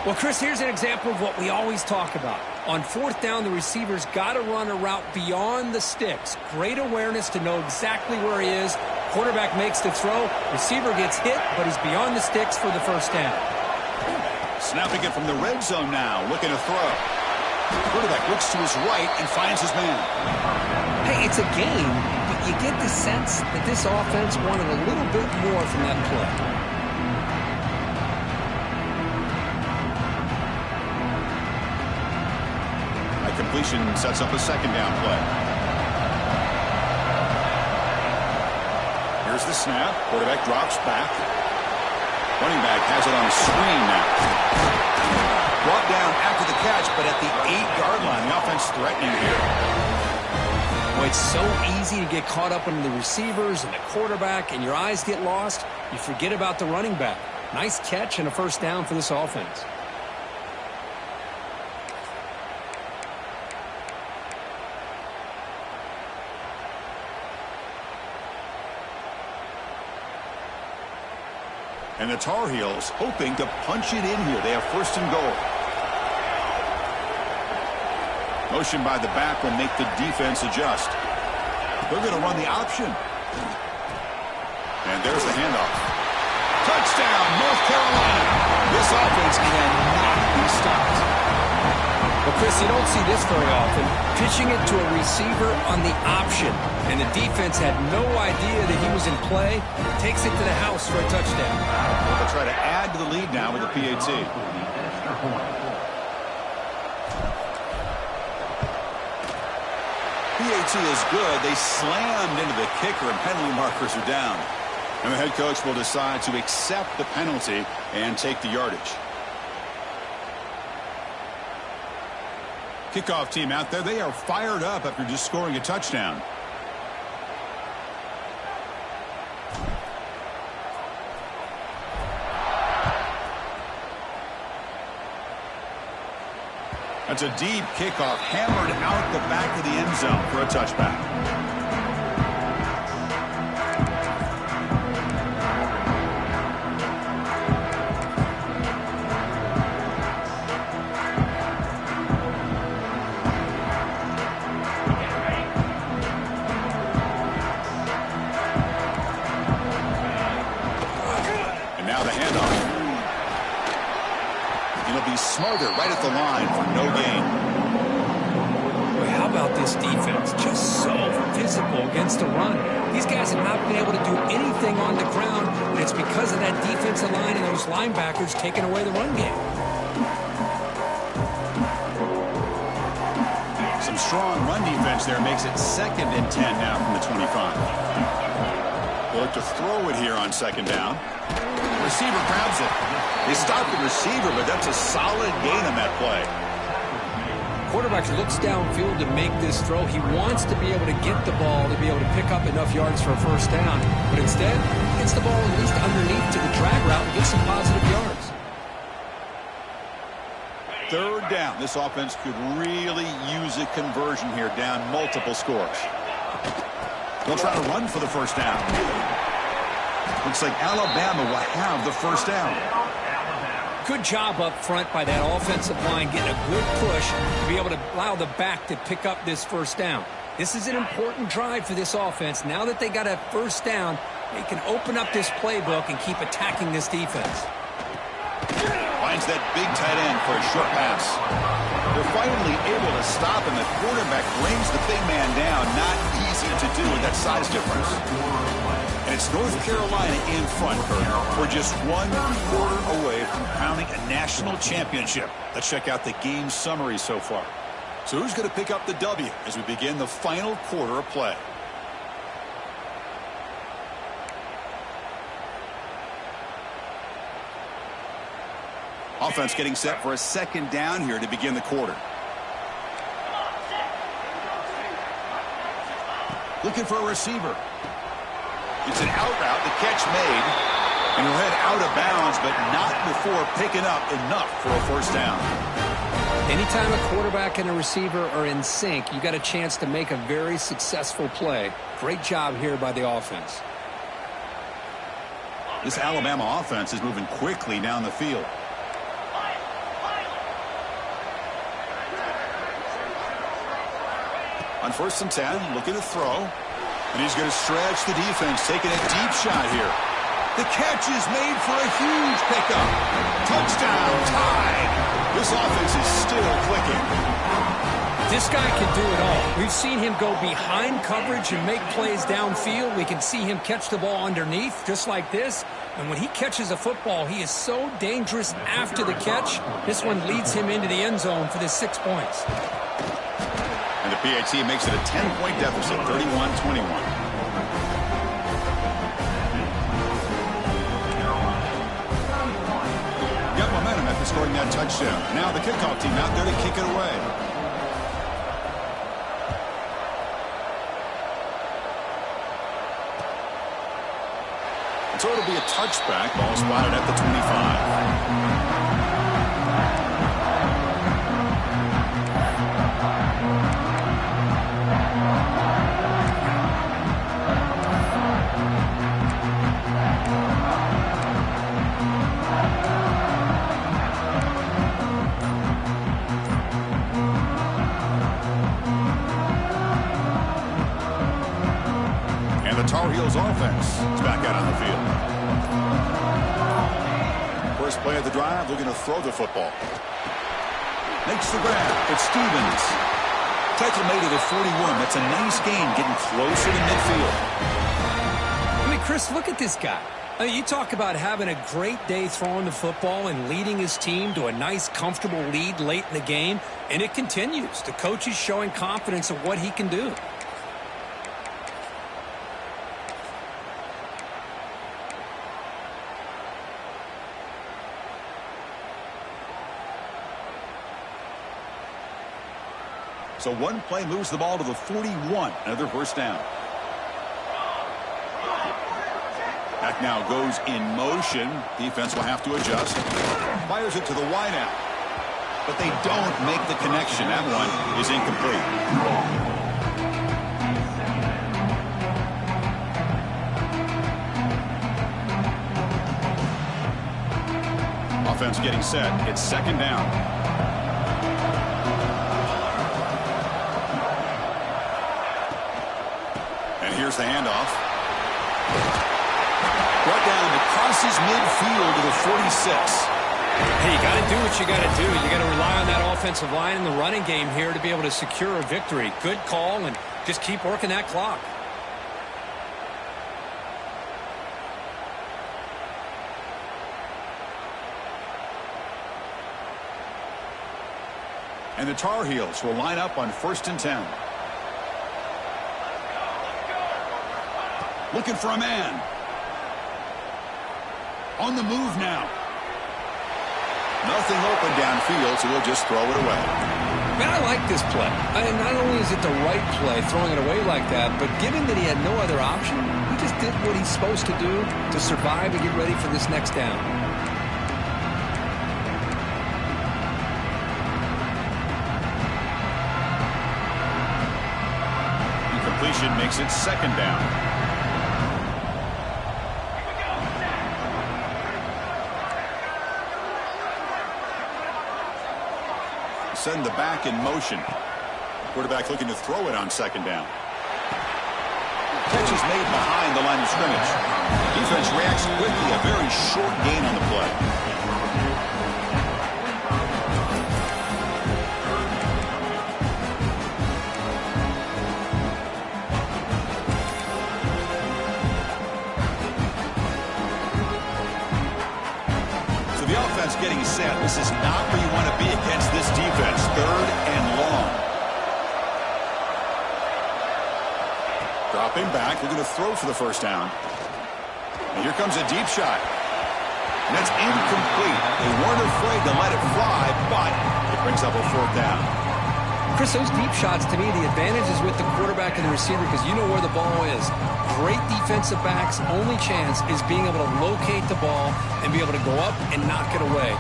Well, Chris, here's an example of what we always talk about. On 4th down, the receiver's got to run a route beyond the sticks. Great awareness to know exactly where he is. Quarterback makes the throw. Receiver gets hit, but he's beyond the sticks for the first down. Snapping it from the red zone now, looking to throw. Quarterback looks to his right and finds his man. Hey, it's a game, but you get the sense that this offense wanted a little bit more from that play. Completion sets up a 2nd down play. Here's the snap. Quarterback drops back. Running back has it on a screen now. Brought down after the catch, but at the 8-yard line. The offense threatening here. Well, it's so easy to get caught up in the receivers and the quarterback, and your eyes get lost. You forget about the running back. Nice catch and a first down for this offense. And the Tar Heels hoping to punch it in here. They have 1st and goal. Motion by the back will make the defense adjust. They're going to run the option. And there's the handoff. Touchdown, North Carolina. This offense cannot be stopped. Well, Chris, you don't see this very often. Pitching it to a receiver on the option. And the defense had no idea that he was in play. Takes it to the house for a touchdown. They'll try to add to the lead now with the PAT. PAT is good. They slammed into the kicker and penalty markers are down. And the head coach will decide to accept the penalty and take the yardage. Kickoff team out there. They are fired up after just scoring a touchdown. That's a deep kickoff, hammered out the back of the end zone for a touchback. And now the handoff. It'll be Smarter right at the line for no gain. Boy, how about this defense? Just so physical against the run. These guys have not been able to do anything on the ground, and it's because of that defensive line and those linebackers taking away the run game. Some strong run defense there makes it 2nd and 10 now from the 25. They'll look to throw it here on 2nd down. Receiver grabs it. They stopped the receiver, but that's a solid gain on that play. Quarterback looks downfield to make this throw. He wants to be able to get the ball to be able to pick up enough yards for a first down. But instead, he gets the ball at least underneath to the drag route and gets some positive yards. 3rd down. This offense could really use a conversion here, down multiple scores. They'll try to run for the first down. Looks like Alabama will have the first down. Good job up front by that offensive line, getting a good push to be able to allow the back to pick up this first down. This is an important drive for this offense. Now that they got a first down, they can open up this playbook and keep attacking this defense. Finds that big tight end for a short pass. They're finally able to stop, and the quarterback brings the big man down. Not easy to do with that size difference. And it's North Carolina in front, Kurt. We're just 1 quarter away from crowning a national championship. Let's check out the game summary so far. So who's going to pick up the W as we begin the final quarter of play? Offense getting set for a 2nd down here to begin the quarter. Looking for a receiver. It's an out route, the catch made. And he'll head out of bounds, but not before picking up enough for a first down. Anytime a quarterback and a receiver are in sync, you got a chance to make a very successful play. Great job here by the offense. This Alabama offense is moving quickly down the field. On 1st and 10, looking to throw. And he's going to stretch the defense, taking a deep shot here. The catch is made for a huge pickup. Touchdown, tied. This offense is still clicking. This guy can do it all. We've seen him go behind coverage and make plays downfield. We can see him catch the ball underneath, just like this. And when he catches a football, he is so dangerous after the catch. This one leads him into the end zone for the 6 points. And the PAT makes it a 10-point deficit, 31-21. Got momentum after scoring that touchdown. Now the kickoff team out there to kick it away. So it'll be a touchback. Ball spotted at the 25. Tar Heels offense is back out on the field. First play of the drive, looking to throw the football. Makes the grab. It's Stevens. Tackle made at the 41. That's a nice gain, getting closer to midfield. I mean, Chris, look at this guy. I mean, you talk about having a great day throwing the football and leading his team to a nice, comfortable lead late in the game, and it continues. The coach is showing confidence of what he can do. So one play moves the ball to the 41. Another first down. Back now goes in motion. Defense will have to adjust. Fires it to the wideout. But they don't make the connection. That one is incomplete. Offense getting set. It's second down. Here's the handoff. Brought down and crosses midfield to the 46. Hey, you got to do what you got to do. You got to rely on that offensive line and the running game here to be able to secure a victory. Good call, and just keep working that clock. And the Tar Heels will line up on 1st and 10. Looking for a man. On the move now. Nothing open downfield, so he'll just throw it away. Man, I like this play. And not only is it the right play, throwing it away like that, but given that he had no other option, he just did what he's supposed to do to survive and get ready for this next down. Incompletion makes it second down. Send the back in motion. Quarterback looking to throw it on second down. Catch is made behind the line of scrimmage. Defense reacts quickly. A very short gain on the play. So the offense getting set. This is not where you want to be against this defense. Third and long. Dropping back. We're going to throw for the first down. And here comes a deep shot. And that's incomplete. They weren't afraid to let it fly, but it brings up a fourth down. Chris, those deep shots, to me, the advantage is with the quarterback and the receiver because you know where the ball is. Great defensive backs' only chance is being able to locate the ball and be able to go up and knock it away.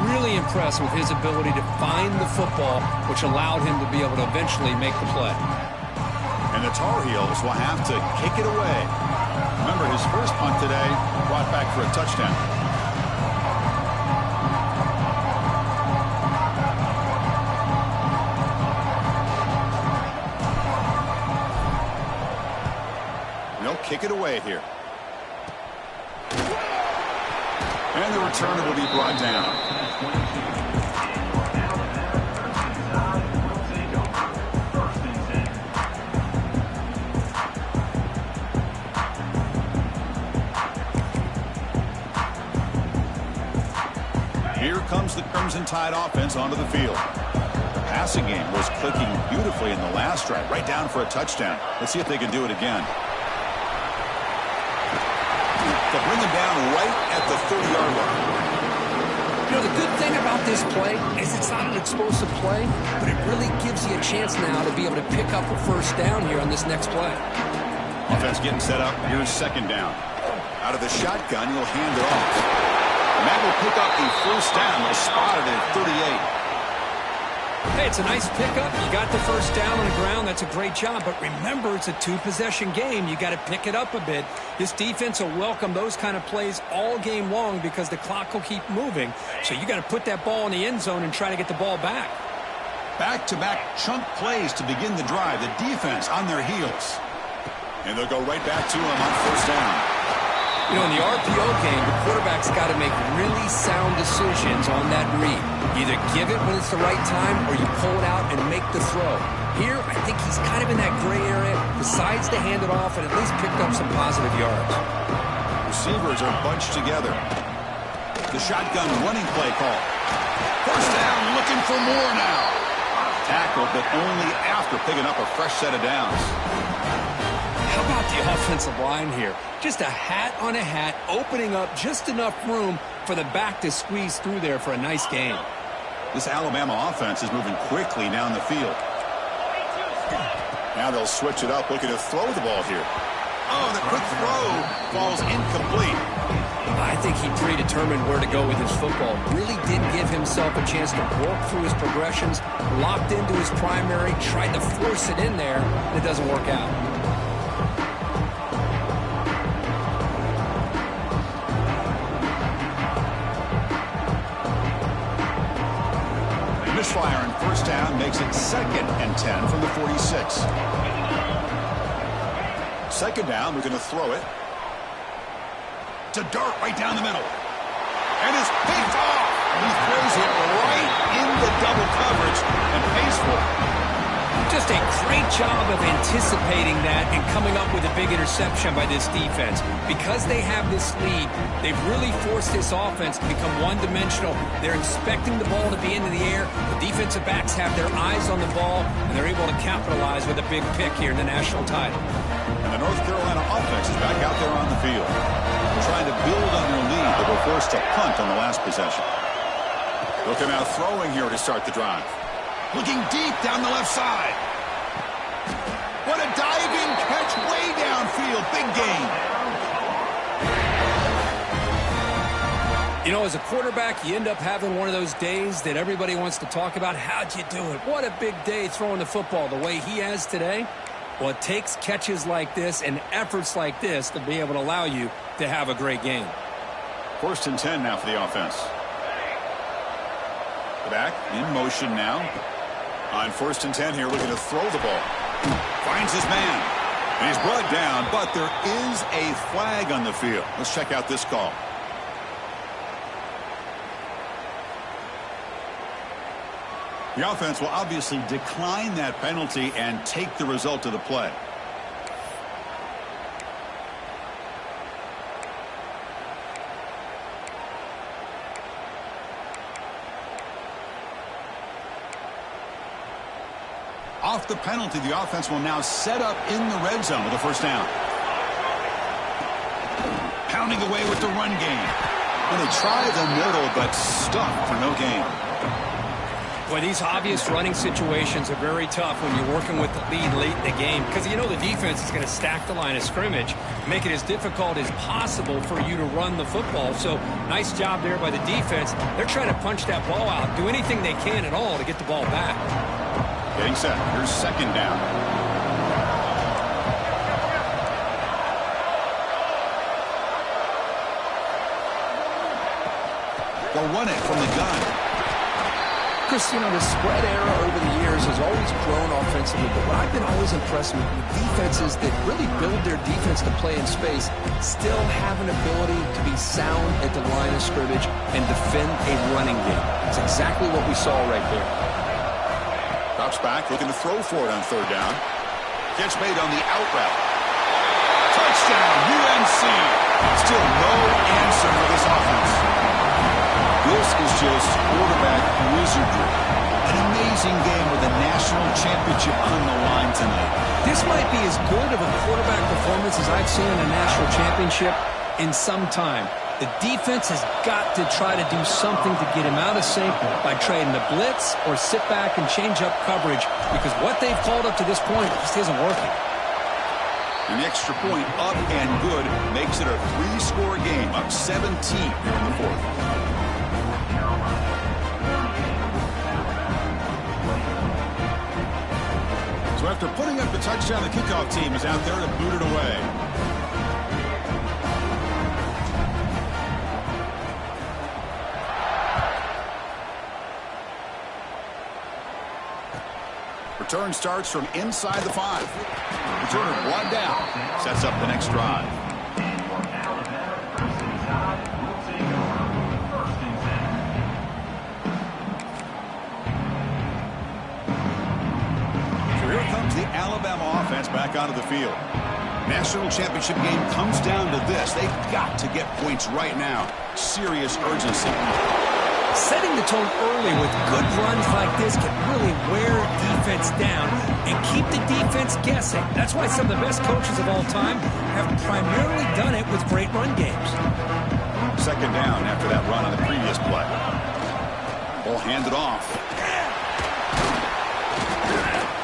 Really impressed with his ability to find the football, which allowed him to be able to eventually make the play. And the Tar Heels will have to kick it away. Remember, his first punt today brought back for a touchdown. They'll kick it away here. And the returner will be brought down. Here comes the Crimson Tide offense onto the field. The passing game was clicking beautifully in the last drive, right down for a touchdown. Let's see if they can do it again. They'll bring him down right at the 30-yard line. You know, the good thing about this play is it's not an explosive play, but it really gives you a chance now to be able to pick up a first down here on this next play. Offense getting set up. Here's second down. Out of the shotgun, he'll hand it off. And that will pick up the first down. They'll spot it at 38. Hey, it's a nice pickup. You got the first down on the ground. That's a great job. But remember, it's a two-possession game. You got to pick it up a bit. This defense will welcome those kind of plays all game long because the clock will keep moving. So you got to put that ball in the end zone and try to get the ball back. Back-to-back chunk plays to begin the drive. The defense on their heels. And they'll go right back to him on first down. You know, in the RPO game, the quarterback's got to make really sound decisions on that read. Either give it when it's the right time or you pull it out and make the throw. Here, I think he's kind of in that gray area, decides to hand it off and at least picked up some positive yards. Receivers are bunched together. The shotgun running play call. First down, looking for more now. Tackled, but only after picking up a fresh set of downs. How about the offensive line here? Just a hat on a hat, opening up just enough room for the back to squeeze through there for a nice gain. This Alabama offense is moving quickly down the field. Now they'll switch it up, looking to throw the ball here. Oh, the quick throw falls incomplete. I think he predetermined where to go with his football. Really did give himself a chance to work through his progressions, locked into his primary, tried to force it in there, and it doesn't work out. Misfire and first down makes it 2nd and 10 from the 46. Second down, we're going to throw it to Dart right down the middle. And it's picked off. He throws it right in the double coverage and pays for it. Just a great job of anticipating that and coming up with a big interception by this defense. Because they have this lead, they've really forced this offense to become one-dimensional. They're expecting the ball to be into the air. The defensive backs have their eyes on the ball, and they're able to capitalize with a big pick here in the national title. And the North Carolina offense is back out there on the field. Trying to build on their lead. They were forced to punt on the last possession. They'll come out throwing here to start the drive. Looking deep down the left side. What a diving catch way downfield. Big gain. You know, as a quarterback, you end up having one of those days that everybody wants to talk about. How'd you do it? What a big day throwing the football the way he has today. Well, it takes catches like this and efforts like this to be able to allow you to have a great game. 1st and 10 now for the offense. Back in motion now. On 1st and 10 here, looking to throw the ball. Finds his man. And he's brought down, but there is a flag on the field. Let's check out this call. The offense will obviously decline that penalty and take the result of the play. Off the penalty, the offense will now set up in the red zone with a first down. Pounding away with the run game. And they try the middle, but stuck for no gain. Boy, these obvious running situations are very tough when you're working with the lead late in the game because you know the defense is going to stack the line of scrimmage, make it as difficult as possible for you to run the football. So nice job there by the defense. They're trying to punch that ball out, do anything they can at all to get the ball back. Getting set. Here's second down. They'll run it from the gun. Chris, you know, the spread era over the years has always grown offensively, but what I've been always impressed with defenses that really build their defense to play in space still have an ability to be sound at the line of scrimmage and defend a running game. That's exactly what we saw right there. Drops back, looking to throw for it on third down. Catch made on the out route. Touchdown, UNC. Still no answer for this offense. This is just quarterback wizardry. An amazing game with a national championship on the line tonight. This might be as good of a quarterback performance as I've seen in a national championship in some time. The defense has got to try to do something to get him out of sync by trading the blitz or sit back and change up coverage because what they've called up to this point just isn't working. An extra point up and good makes it a 3-score game, up 17 here in the fourth. So after putting up the touchdown, the kickoff team is out there to boot it away. Return starts from inside the 5. Returner brought down. Sets up the next drive. So here comes the Alabama offense back onto the field. National championship game comes down to this. They've got to get points right now. Serious urgency. Setting the tone early with good runs like this can really wear defense down and keep the defense guessing. That's why some of the best coaches of all time have primarily done it with great run games. Second down after that run on the previous play. Ball handed off.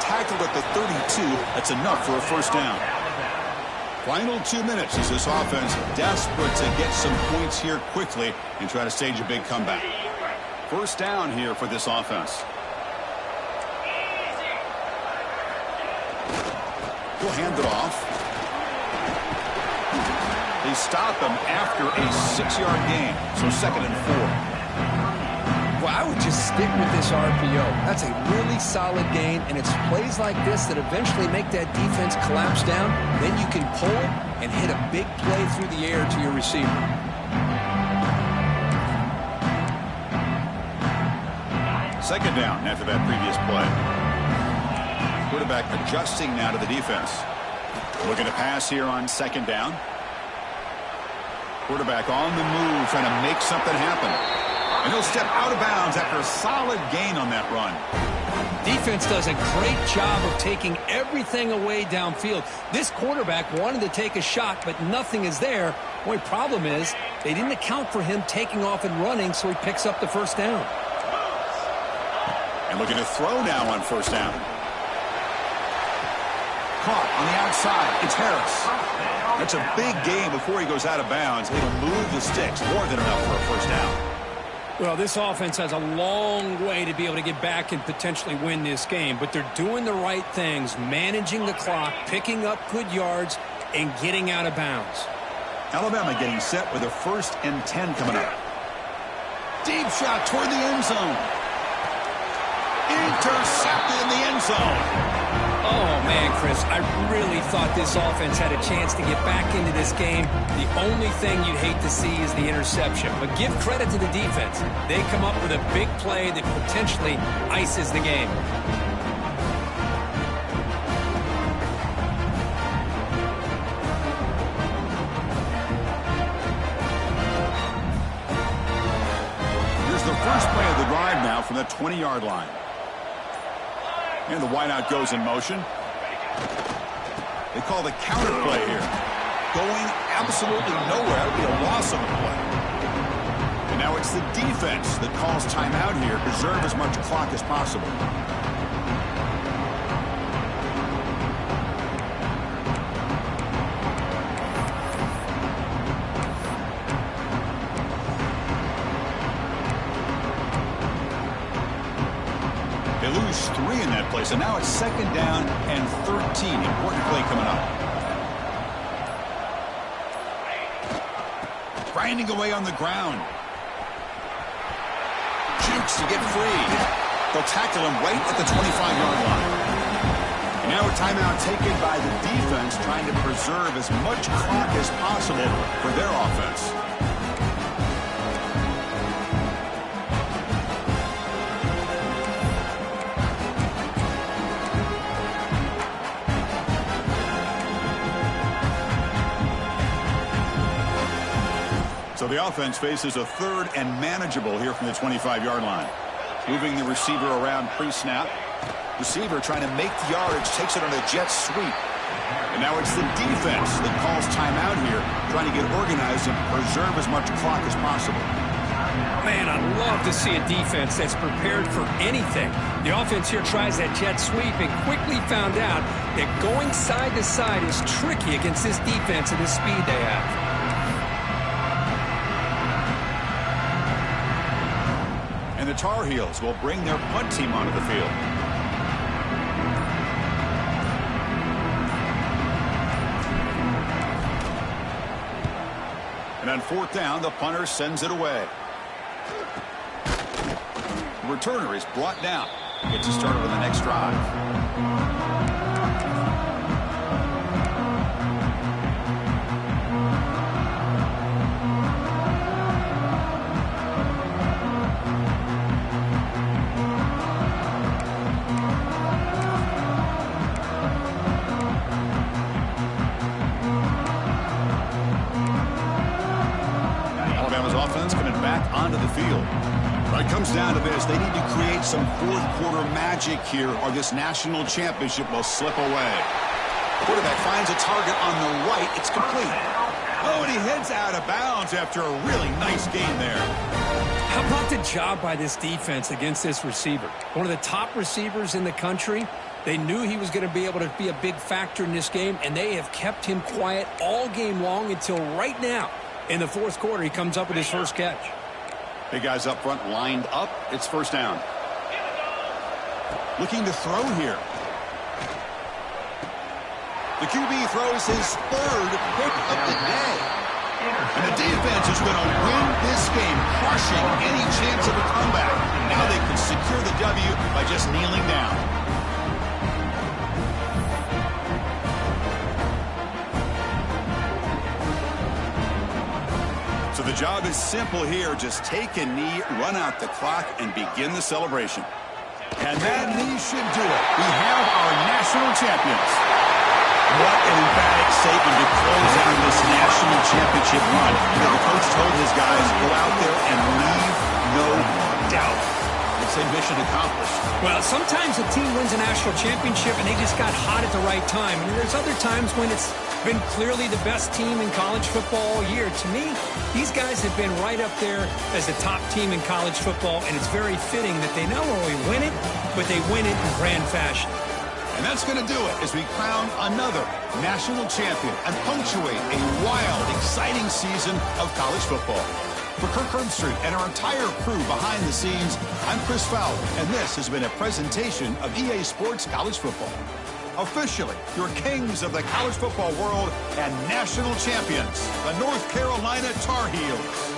Tackled at the 32. That's enough for a first down. Final 2 minutes as this offense desperate to get some points here quickly and try to stage a big comeback. First down here for this offense. We'll hand it off. They stop him after a 6-yard gain, so 2nd and 4. Well, I would just stick with this RPO. That's a really solid gain, and it's plays like this that eventually make that defense collapse down. Then you can pull it and hit a big play through the air to your receiver. Second down after that previous play. Quarterback adjusting now to the defense. Looking to pass here on second down. Quarterback on the move, trying to make something happen. And he'll step out of bounds after a solid gain on that run. Defense does a great job of taking everything away downfield. This quarterback wanted to take a shot, but nothing is there. The only problem is they didn't account for him taking off and running, so he picks up the first down. And looking to throw now on first down. Caught on the outside. It's Harris. That's a big gain before he goes out of bounds. It'll move the sticks. More than enough for a first down. Well, this offense has a long way to be able to get back and potentially win this game, but they're doing the right things, managing the clock, picking up good yards, and getting out of bounds. Alabama getting set with a 1st and 10 coming up. Deep shot toward the end zone. Intercepted in the end zone. Oh, man, Chris, I really thought this offense had a chance to get back into this game. The only thing you'd hate to see is the interception. But give credit to the defense. They come up with a big play that potentially ices the game. Here's the first play of the drive now from the 20-yard line. And the wideout goes in motion. They call the counter play here. Going absolutely nowhere. It'll be a loss on the play. And Now it's the defense that calls timeout here. Preserve as much clock as possible. They lose 3 in that play, so now it's 2nd down and 13. Important play coming up. Grinding away on the ground. Jukes to get free. They'll tackle him right at the 25-yard line. And now a timeout taken by the defense, trying to preserve as much clock as possible for their offense. So the offense faces a 3rd and manageable here from the 25-yard line. Moving the receiver around pre-snap. Receiver trying to make the yardage, takes it on a jet sweep. And now it's the defense that calls timeout here, trying to get organized and preserve as much clock as possible. Man, I love to see a defense that's prepared for anything. The offense here tries that jet sweep and quickly found out that going side to side is tricky against this defense and the speed they have. And the Tar Heels will bring their punt team onto the field. And on 4th down, the punter sends it away. The returner is brought down. Gets us started on the next drive. Onto the field. But it comes down to this. They need to create some 4th-quarter magic here, or this national championship will slip away. Quarterback finds a target on the right. It's complete. Oh, and he heads out of bounds after a really nice game there. How about the job by this defense against this receiver? One of the top receivers in the country. They knew he was going to be able to be a big factor in this game, and they have kept him quiet all game long until right now. In the 4th quarter, he comes up with his first catch. Big guys up front lined up. It's 1st down. Looking to throw here. The QB throws his 3rd pick of the day. And the defense is going to win this game, crushing any chance of a comeback. Now they can secure the W by just kneeling down. So the job is simple here. Just take a knee, run out the clock, and begin the celebration. And that knee should do it. We have our national champions. What an emphatic statement to close out this national championship run. You know, the coach told his guys, go out there and leave no doubt. It's a mission accomplished. Well, sometimes a team wins a national championship and they just got hot at the right time. And there's other times when it's been clearly the best team in college football all year. To me, these guys have been right up there as the top team in college football, and it's very fitting that they not only win it, but they win it in grand fashion. And that's going to do it as we crown another national champion and punctuate a wild, exciting season of college football. For Kirk Herbstreit and our entire crew behind the scenes, I'm Chris Fowler, and this has been a presentation of EA Sports College Football. Officially, your kings of the college football world and national champions, the North Carolina Tar Heels.